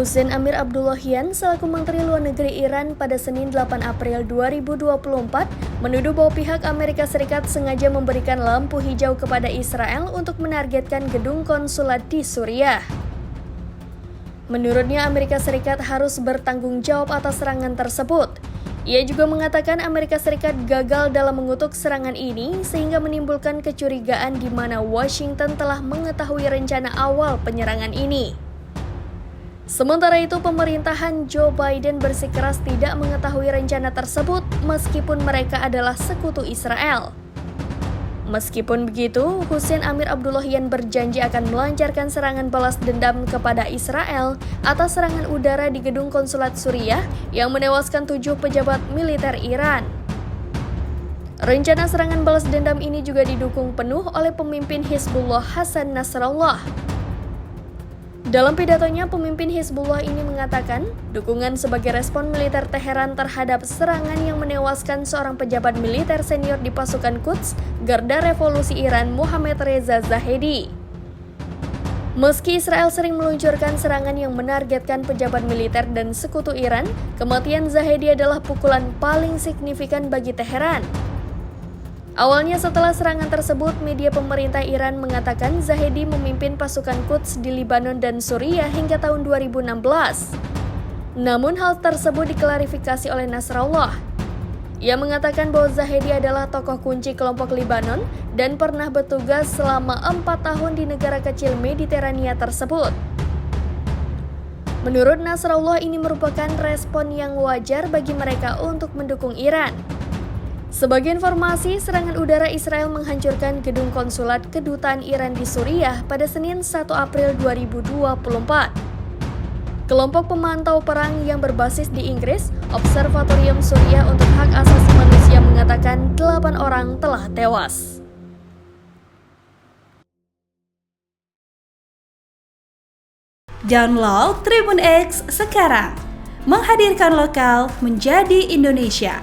Hussein Amir Abdullahian selaku Menteri Luar Negeri Iran pada Senin 8 April 2024 menuduh bahwa pihak Amerika Serikat sengaja memberikan lampu hijau kepada Israel untuk menargetkan gedung konsulat di Suriah. Menurutnya Amerika Serikat harus bertanggung jawab atas serangan tersebut. Ia juga mengatakan Amerika Serikat gagal dalam mengutuk serangan ini sehingga menimbulkan kecurigaan di mana Washington telah mengetahui rencana awal penyerangan ini. Sementara itu, pemerintahan Joe Biden bersikeras tidak mengetahui rencana tersebut meskipun mereka adalah sekutu Israel. Meskipun begitu, Hussein Amir Abdullahian berjanji akan melancarkan serangan balas dendam kepada Israel atas serangan udara di gedung konsulat Suriah yang menewaskan 7 pejabat militer Iran. Rencana serangan balas dendam ini juga didukung penuh oleh pemimpin Hizbullah Hassan Nasrallah. Dalam pidatonya, pemimpin Hizbullah ini mengatakan dukungan sebagai respon militer Teheran terhadap serangan yang menewaskan seorang pejabat militer senior di pasukan Quds, Garda Revolusi Iran, Mohammad Reza Zahedi. Meski Israel sering meluncurkan serangan yang menargetkan pejabat militer dan sekutu Iran, kematian Zahedi adalah pukulan paling signifikan bagi Teheran. Awalnya setelah serangan tersebut, media pemerintah Iran mengatakan Zahedi memimpin pasukan Quds di Lebanon dan Suriah hingga tahun 2016. Namun hal tersebut diklarifikasi oleh Nasrallah. Ia mengatakan bahwa Zahedi adalah tokoh kunci kelompok Lebanon dan pernah bertugas selama 4 tahun di negara kecil Mediterania tersebut. Menurut Nasrallah, ini merupakan respon yang wajar bagi mereka untuk mendukung Iran. Sebagai informasi, serangan udara Israel menghancurkan gedung konsulat kedutaan Iran di Suriah pada Senin 1 April 2024. Kelompok pemantau perang yang berbasis di Inggris, Observatorium Suriah untuk Hak Asasi Manusia mengatakan 8 orang telah tewas. Download Tribun X sekarang, menghadirkan lokal menjadi Indonesia.